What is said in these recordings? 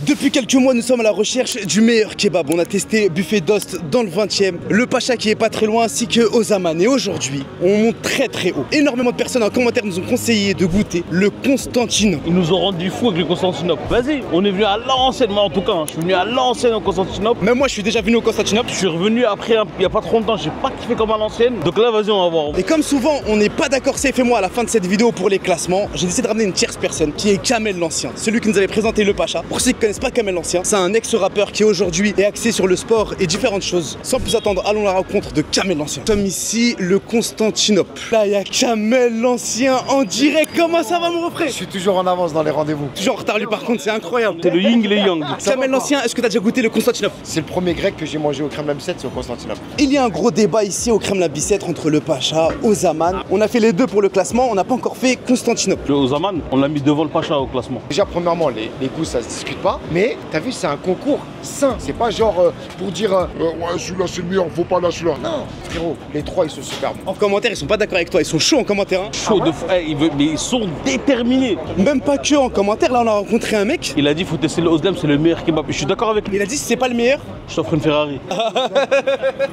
Depuis quelques mois, nous sommes à la recherche du meilleur kebab. On a testé Buffet d'Ost dans le 20e, le Pacha qui est pas très loin, ainsi que Ozaman. Et aujourd'hui, on monte très très haut. Énormément de personnes en commentaire nous ont conseillé de goûter le Constantinople. Ils nous ont rendu fous avec le Constantinople. Vas-y, on est venu à l'ancienne, moi en tout cas. Je suis venu à l'ancienne au Constantinople. Même moi, je suis déjà venu au Constantinople. Je suis revenu après, il y a pas trop longtemps, j'ai pas kiffé comme à l'ancienne. Donc là, vas-y, on va voir. Et comme souvent, on n'est pas d'accord, Safe et moi, à la fin de cette vidéo pour les classements, j'ai décidé de ramener une tierce personne qui est Kamel l'Ancien, celui qui nous avait présenté le Pacha. Pour ceux qui connaissent pas Kamel l'Ancien, c'est un ex-rappeur qui aujourd'hui est axé sur le sport et différentes choses. Sans plus attendre, allons à la rencontre de Kamel l'Ancien. Nous sommes ici, le Constantinople. Là, il y a Kamel l'Ancien en direct. Comment ça va, mon refrain? Je suis toujours en avance dans les rendez-vous. Toujours en retard, lui, par contre, c'est incroyable. C'est le yin et le yang. Kamel l'Ancien, est-ce que tu as déjà goûté le Constantinople? C'est le premier grec que j'ai mangé au Kremlin Bicêtre, c'est au Constantinople. Il y a un gros débat ici au Kremlin Bicêtre entre le Pacha, Ozaman. On a fait les deux pour le classement, on n'a pas encore fait Constantinople. Le Ozaman, on l'a mis devant le Pacha au classement. Déjà, premièrement, les goûts, ça se discute pas. Mais t'as vu, c'est un concours sain. C'est pas genre pour dire ouais, celui-là c'est le meilleur, faut pas là celui-là. Non, frérot, les trois ils sont super bons. En commentaire, ils sont pas d'accord avec toi, ils sont chauds en commentaire. Hein. Chaud de fou. Mais ils sont déterminés. Même pas que en commentaire, là on a rencontré un mec. Il a dit faut tester le Ozdem, c'est le meilleur kebab. Je suis d'accord avec lui. Il a dit si c'est pas le meilleur, Je t'offre une Ferrari.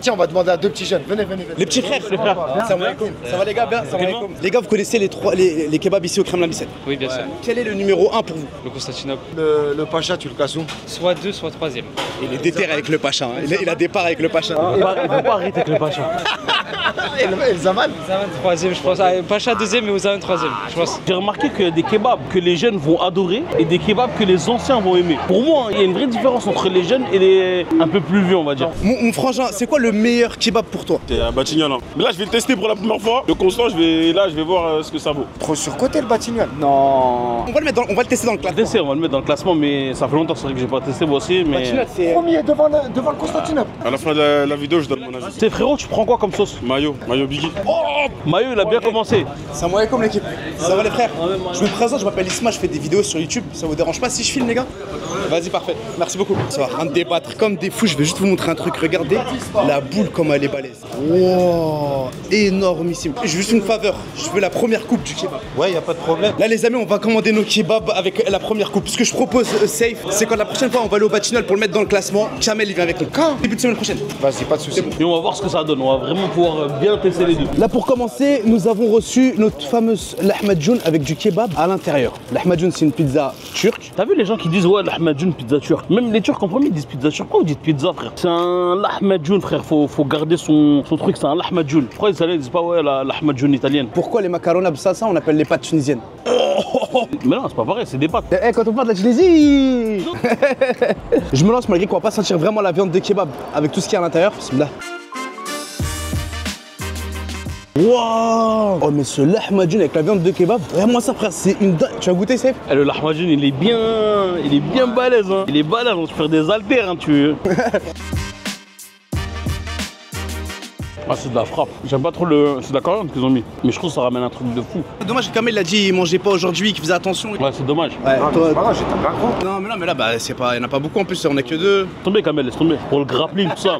Tiens, on va demander à deux petits jeunes. Venez. les petits frères. Ça va les gars, bien. Ça va les gars, vous connaissez les kebabs ici au Kremlin Bicêtre? Oui, bien sûr. Quel est le numéro 1 pour vous? Le Constantinople. Le Pacha, tu le casses où? Soit 2, soit 3e. Il est déterré avec le Pacha, hein. il a départ avec le Pacha. Il faut pas arrêter avec le Pacha. Et le Zaman? Zaman 3e, je pense. Ah, Pacha 2e et Ozaman 3e, je pense. J'ai remarqué qu'il y a des kebabs que les jeunes vont adorer et des kebabs que les anciens vont aimer. Pour moi, il y a une vraie différence entre les jeunes et les un peu plus vieux, on va dire. Mon frangin, c'est quoi le meilleur kebab pour toi? C'est un Batignolles. Mais là, je vais le tester pour la première fois. Le constant, je vais voir ce que ça vaut. Trop surcoté le Batignolles. Non. On va le tester dans le classement. On va le mettre dans le classement, mais ça fait longtemps que j'ai pas testé moi aussi. Mais Batignolles, c'est... Premier devant le Constantinople. À la fin de la vidéo, je donne mon avis. c'est frérot, tu prends quoi comme sauce? Mayo Biggie. Mayo, il a bien commencé. Salam alaikum l'équipe. Ça va les frères? Je me présente, je m'appelle Isma, je fais des vidéos sur YouTube. Ça vous dérange pas si je filme les gars? Vas-y, parfait. Merci beaucoup. Ça va rien de débattre comme des fous. Je vais juste vous montrer un truc. Regardez la boule comme elle est balèze. Wow, énormissime. J'ai juste une faveur. Je veux la première coupe du kebab. Ouais, y a pas de problème. Là les amis, on va commander nos kebabs avec la première coupe. Ce que je propose, Safe, c'est quand la prochaine fois on va aller au Batignolles pour le mettre dans le classement, Kamel il vient avec nous. Quand? Début de semaine prochaine. Vas-y, pas de soucis. Et on va voir ce que ça donne. On va vraiment pouvoir bien tester les deux. Là pour commencer, nous avons reçu notre fameuse lahmacun avec du kebab à l'intérieur. Lahmacun c'est une pizza turque. T'as vu les gens qui disent ouais, l'ahmadjoun, pizza turque? Même les Turcs en premier ils disent pizza turque. Pourquoi vous dites pizza, frère? C'est un lahmacun, frère. Faut garder son truc, c'est un lahmacun. Pourquoi les Italiens ils disent pas ouais, la lahmacun italienne? Pourquoi les macaronas ça on appelle les pâtes tunisiennes? Mais non, c'est pas pareil, c'est des pâtes. Eh, quand on parle de la Tunisie je me lance malgré qu'on va pas sentir vraiment la viande de kebab avec tout ce qu'il y a à l'intérieur. Bismillah. Waouh! Oh mais ce lahmacun avec la viande de kebab, vraiment ça frère, c'est une dingue. Tu as goûté Safe? Eh, le lahmacun il est bien balèze hein. Il est balèze, on se fait des haltères hein, tu veux. Ah, c'est de la frappe. J'aime pas trop c'est de la coriandre qu'ils ont mis. Mais je trouve que ça ramène un truc de fou. Dommage que Kamel l'a dit, il mangeait pas aujourd'hui, qu'il faisait attention. Ouais, c'est dommage. Ouais, toi... j'étais un gros. Non mais là bah c'est pas, il y en a pas beaucoup en plus, on est que deux. Laisse tomber Kamel, laisse tomber. Pour le grappling, tout ça.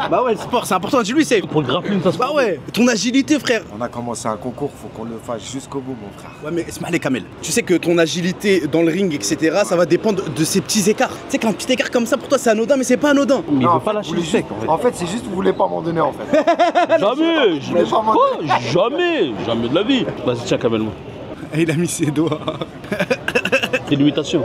Bah ouais, le sport c'est important, dis-lui Safe. Pour le grappling, ça se Bah ouais, ton agilité frère. On a commencé un concours, faut qu'on le fasse jusqu'au bout, mon frère. Ouais mais allez Kamel, tu sais que ton agilité dans le ring etc, ça va dépendre de ces petits écarts. Tu sais qu'un petit écart comme ça pour toi c'est anodin mais c'est pas anodin. Mais il Non, veut pas lâcher le juste- sec en fait. En fait, c'est juste vous voulez pas m'en donner en fait. Jamais. voulais pas m'en Quoi? Jamais de la vie. Vas-y, tiens Kamel, moi. Il a mis ses doigts. C'est une imitation.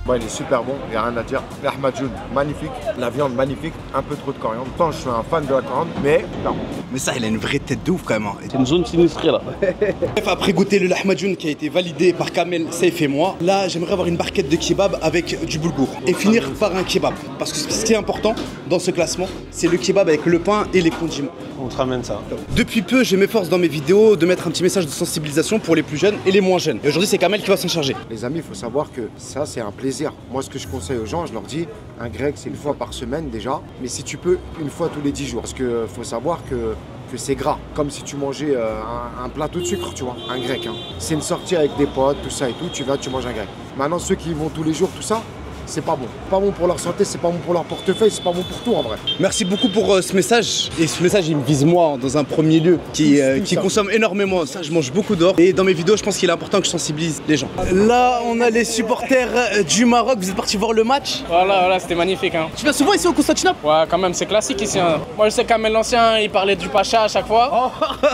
Bon, il est super bon, il n'y a rien à dire. Lahmacun, magnifique. La viande, magnifique. Un peu trop de coriandre. Pourtant, je suis un fan de la coriandre, mais non. Mais ça il a une vraie tête de ouf quand même. Hein. C'est une zone sinistrée là. Bref, après goûter le lahmacun qui a été validé par Kamel, Safe et moi, là j'aimerais avoir une barquette de kebab avec du boulgour et finir par un kebab. Parce que ce qui est important dans ce classement, c'est le kebab avec le pain et les condiments. On te ramène ça. Depuis peu, je m'efforce dans mes vidéos de mettre un petit message de sensibilisation pour les plus jeunes et les moins jeunes. Et aujourd'hui, c'est Kamel qui va s'en charger. Les amis, il faut savoir que ça, c'est un plaisir. Moi, ce que je conseille aux gens, je leur dis, un grec, c'est une fois par semaine déjà. Mais si tu peux, une fois tous les 10 jours. Parce qu'il faut savoir que c'est gras. Comme si tu mangeais un plateau de sucre, tu vois, un grec. Hein. C'est une sortie avec des potes, tout ça et tout. Tu vas, tu manges un grec. Maintenant, ceux qui vont tous les jours, tout ça, c'est pas bon. Pas bon pour leur santé, c'est pas bon pour leur portefeuille, c'est pas bon pour tout en vrai. Merci beaucoup pour ce message. Et ce message, il me vise moi dans un premier lieu qui consomme énormément. Ça, je mange beaucoup d'or. Et dans mes vidéos, je pense qu'il est important que je sensibilise les gens. Là, on a les supporters du Maroc. Vous êtes partis voir le match? Voilà, c'était magnifique. Hein. Tu viens souvent ici au Constantinople? Ouais, quand même, c'est classique ici. Hein. Moi, je sais Kamel l'Ancien, il parlait du Pacha à chaque fois. Oh,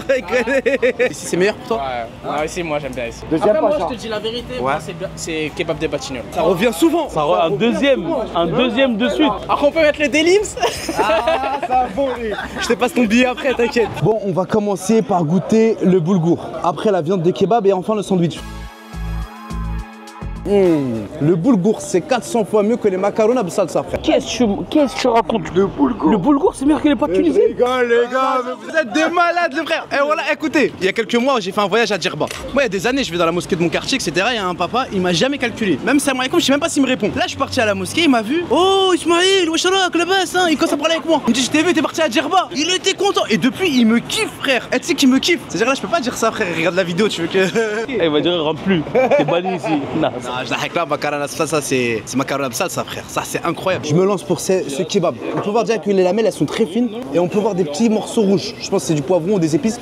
ici, c'est meilleur pour toi? Ouais, non, ici, moi, j'aime bien ici. Deuxième Après, moi, Pacha. je te dis la vérité, moi, c'est kebab des Batignolles. Ça revient souvent. Un deuxième de suite. Après, on peut mettre le délims. Ah, ça bon. Je te passe ton billet après, t'inquiète. Bon, on va commencer par goûter le boulgour. Après, la viande de kebab et enfin le sandwich. Le boulgour, c'est 400 fois mieux que les macaronas de salsa, frère. Qu'est-ce que tu racontes? Le boulgour, c'est meilleur que les pâtes tunisiennes. Les gars, vous êtes des malades, les frères. Et voilà, écoutez, il y a quelques mois, j'ai fait un voyage à Djerba. Moi, il y a des années, je vais dans la mosquée de mon quartier, etc. Il y a un papa, il m'a jamais calculé. Même Salam alaikum, je sais même pas s'il me répond. Là, je suis parti à la mosquée, il m'a vu. Oh, Ismaïl, wesh-alak, le basse, hein. Il commence à parler avec moi. Il me dit, je t'ai vu, t'es parti à Djerba. Il était content. Et depuis, il me kiffe, frère. Et tu sais qu'il me kiffe. C'est-à-dire là, je peux pas dire ça, frère. Regarde la vidéo, tu veux que. Il va dire, il rentre plus. T'es banni ici. Non. Non, je l'arrête là, macarona ça c'est macarona salsa, frère. Ça, c'est incroyable. Je me lance pour ce kebab. On peut voir déjà que les lamelles, elles sont très fines. Et on peut voir des petits morceaux rouges. Je pense que c'est du poivron ou des épices.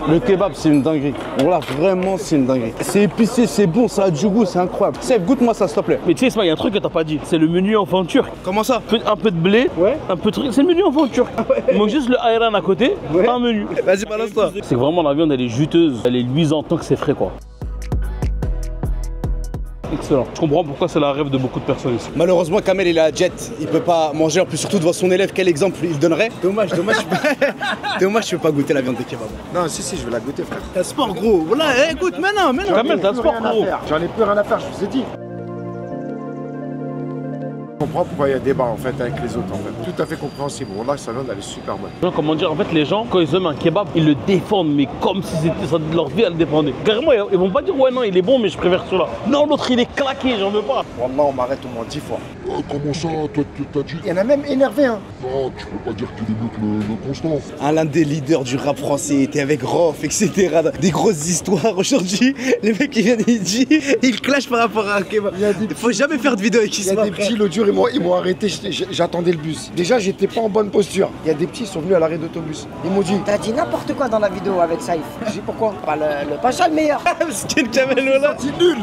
Le kebab, c'est une dinguerie. Voilà, vraiment, c'est une dinguerie. C'est épicé, c'est bon, ça a du goût, c'est incroyable. Sef, goûte-moi ça, s'il te plaît. Mais tu sais, il y a un truc que t'as pas dit. C'est le menu enfant turc. Comment ça? Un peu de blé, un peu de truc. C'est le menu enfant turc. Il manque juste le ayran à côté, pas un menu. Vas-y, balance-toi. C'est que vraiment la viande, elle est juteuse, elle est luisante tant que c'est frais, quoi. Excellent. Je comprends pourquoi c'est la rêve de beaucoup de personnes ici. Malheureusement, Kamel il est à jet, il peut pas manger, en plus surtout devant son élève, quel exemple il donnerait? Dommage, je peux pas goûter la viande de kebab. Non, si, je vais la goûter, frère. T'as sport gros, voilà, écoute, mais non. Kamel, t'as le sport, gros. J'en ai plus rien à faire, je vous ai dit. Je comprends pourquoi il y a débat en fait avec les autres en fait. Tout à fait compréhensible. Bon là, sa viande elle est super bonne. Non, comment dire, en fait les gens quand ils aiment un kebab, ils le défendent mais comme si c'était ça de leur vie à le défendre. Carrément ils vont pas dire ouais non il est bon mais je préfère celui-là. Non l'autre il est claqué, j'en veux pas. Wallah on m'arrête au moins 10 fois. Comment ça, toi t'as dit? Il y en a même énervé hein. Non, tu peux pas dire qu'il est mieux que le Constant. L'un des leaders du rap français était avec Rof, etc. Des grosses histoires aujourd'hui. Les mecs ils viennent, ils disent, ils clashent par rapport à un kebab. Faut jamais faire de vidéo avec Il y a des petits, l'autre jour ils m'ont arrêté, j'attendais le bus. Déjà j'étais pas en bonne posture. Il y a des petits qui sont venus à l'arrêt d'autobus. Ils m'ont dit T'as dit n'importe quoi dans la vidéo avec Saïf. J'ai dit pourquoi? Pas le Pacha le meilleur. Skin Kamel là. C'est nul.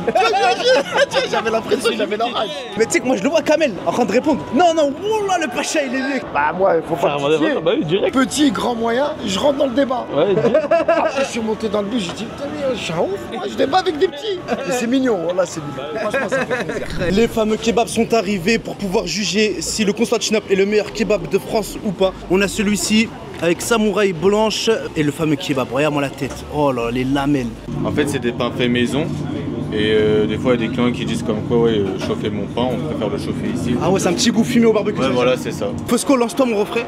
J'avais l'impression, j'avais l'orage. Mais tu sais que moi je le vois Kamel en train de répondre. Non, wallah le Pacha il est mieux. Bah moi, il faut pas pitié. Bah oui, direct. Petit, grand, moyen, je rentre dans le débat. Ouais, direct. Après je suis monté dans le bus, j'ai dit putain mais je suis un ouf, moi, je débat avec des petits. Et c'est mignon, voilà c'est mignon. Franchement ça fait plaisir. Les fameux kebabs sont arrivés pour pouvoir juger si le Constantinople est le meilleur kebab de France ou pas. On a celui-ci avec samouraï blanche et le fameux kebab. Regarde-moi la tête. Oh là, les lamelles. En fait, c'est des pains faits maison. Et des fois, il y a des clients qui disent comme quoi, ouais, chauffer mon pain, on préfère le chauffer ici. Ah ouais, c'est un petit goût fumé au barbecue. Ouais, voilà, c'est ça. Fosco, lance-toi mon refrain.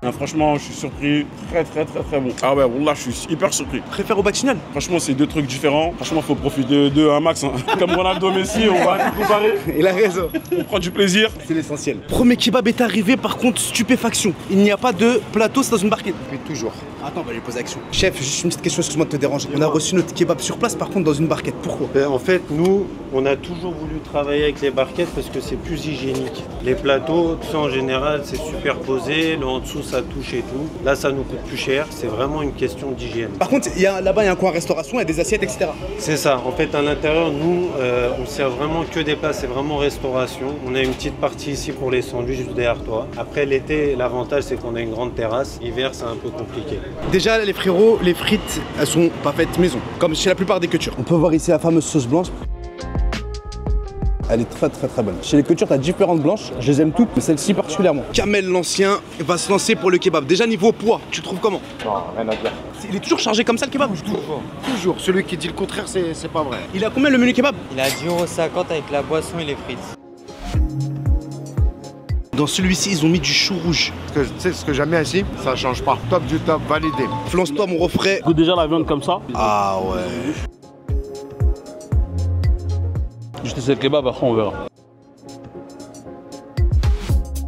Ah, franchement, je suis surpris. Très bon. Ah ouais, là, je suis hyper surpris. Préfère au Batignolles. Franchement, c'est deux trucs différents. Franchement, faut profiter d'eux un max. Hein. Comme Ronaldo, Messi, on va comparer. Il a raison. On prend du plaisir. C'est l'essentiel. Premier kebab est arrivé, par contre, stupéfaction. Il n'y a pas de plateau, c'est dans une barquette. Mais toujours. Attends, on va lui poser action. Chef, juste une petite question, excuse-moi de te déranger. On a reçu notre kebab sur place, par contre, dans une barquette. Pourquoi? En fait, nous, on a toujours voulu travailler avec les barquettes parce que c'est plus hygiénique. Les plateaux, tout ça en général, c'est superposé. Le en dessous, ça touche et tout. Là, ça nous coûte plus cher. C'est vraiment une question d'hygiène. Par contre, là-bas, il y a un coin restauration, il y a des assiettes, etc. C'est ça. En fait, à l'intérieur, nous, on sert vraiment que des plats. C'est vraiment restauration. On a une petite partie ici pour les sandwichs juste derrière toi. Après, l'été, l'avantage, c'est qu'on a une grande terrasse. L'hiver, c'est un peu compliqué. Déjà, les frérots, les frites, elles sont pas faites maison, comme chez la plupart des cultures. On peut voir ici la fameuse sauce blanche. Elle est très bonne. Chez les cultures, t'as différentes blanches, je les aime toutes, mais celle-ci particulièrement. Kamel l'ancien va se lancer pour le kebab. Déjà niveau poids, tu le trouves comment? Non, rien à dire. Il est toujours chargé comme ça le kebab? Toujours. Celui qui dit le contraire, c'est pas vrai. Il a combien le menu kebab? Il a 10,50 € avec la boisson et les frites. Dans celui-ci, ils ont mis du chou rouge. Tu sais ce que j'aime bien ici? Ça change pas. Top du top, validé. Lance-toi mon refrain. Goûte déjà la viande comme ça. Ah ouais. Je teste le kebab, après on verra.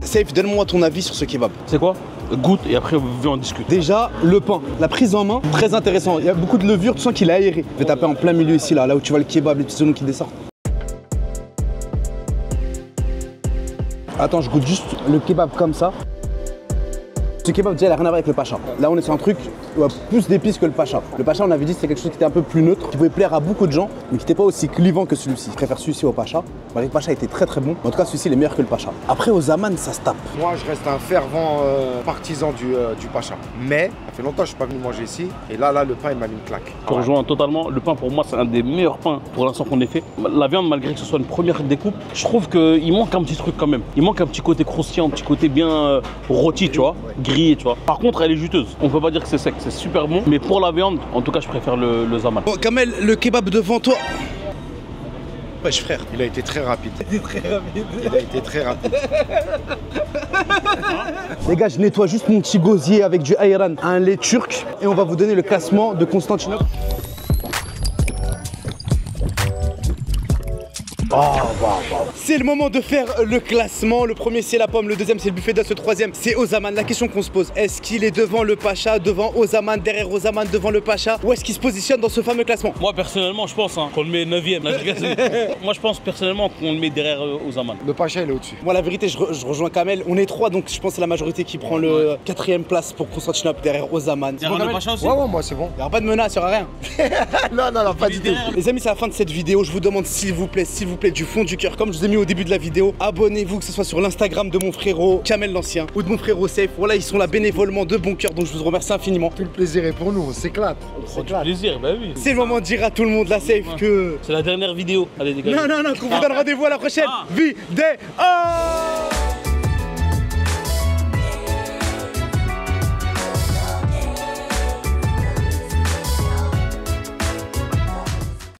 Safe, donne-moi ton avis sur ce kebab. C'est quoi? Goûte et après viens en discuter. Déjà, le pain, la prise en main, très intéressant. Il y a beaucoup de levure, tu sens qu'il est aéré. Je vais taper en plein milieu ici, là où tu vois le kebab, les petits oignons qui descendent. Attends, je goûte juste le kebab comme ça. Ce kebab déjà il n'a rien à voir avec le pacha. Là on est sur un truc où il y a plus d'épices que le pacha. Le pacha on avait dit c'était quelque chose qui était un peu plus neutre, qui pouvait plaire à beaucoup de gens, mais qui n'était pas aussi clivant que celui-ci. Je préfère celui-ci au pacha. Le pacha était très très bon. En tout cas celui-ci il est meilleur que le pacha. Après au zaman ça se tape. Moi je reste un fervent partisan du pacha. Mais ça fait longtemps que je suis pas venu manger ici. Et là le pain il m'a mis une claque. Je rejoins totalement. Le pain pour moi c'est un des meilleurs pains pour l'instant qu'on ait fait. La viande malgré que ce soit une première découpe, je trouve qu'il manque un petit truc quand même. Il manque un petit côté croustillant, un petit côté bien rôti tu vois, grillé tu vois. Par contre elle est juteuse. On peut pas dire que c'est sec, c'est super bon. Mais pour la viande, en tout cas je préfère le zaman. Bon Kamel, le kebab devant toi. Wesh frère. Il a été très rapide. Il a été très rapide. Les gars, je nettoie juste mon petit gosier avec du ayran, un lait turc. Et on va vous donner le classement de Constantinople. C'est le moment de faire le classement. Le premier c'est la pomme, le deuxième c'est le buffet d'os, le troisième c'est Ozaman. La question qu'on se pose, est-ce qu'il est devant le pacha, devant Ozaman, derrière Ozaman, devant le pacha, ou est-ce qu'il se positionne dans ce fameux classement? Moi personnellement je pense qu'on le met 9ème. Moi je pense personnellement qu'on le met derrière Ozaman. Le pacha il est au-dessus. Moi la vérité je rejoins Kamel. On est 3 donc je pense que c'est la majorité qui prend le 4ème place pour Constantinople derrière Ozaman. Derrière le pacha aussi? Ouais moi c'est bon. Il n'y aura pas de menace, il n'y aura rien. non, pas du tout. Les amis, c'est la fin de cette vidéo. Je vous demande s'il vous plaît, du fond du cœur, comme je vous ai mis au début de la vidéo, abonnez-vous, que ce soit sur l'Instagram de mon frérot Kamel l'Ancien ou de mon frérot Safe. Voilà, ils sont là bénévolement de bon cœur, donc je vous remercie infiniment. Tout le plaisir est pour nous, on s'éclate. C'est du plaisir, bah oui. C'est le moment de dire à tout le monde, la Safe, que... C'est la dernière vidéo. Allez, dégagez. Non, qu'on vous donne rendez-vous à la prochaine vidéo.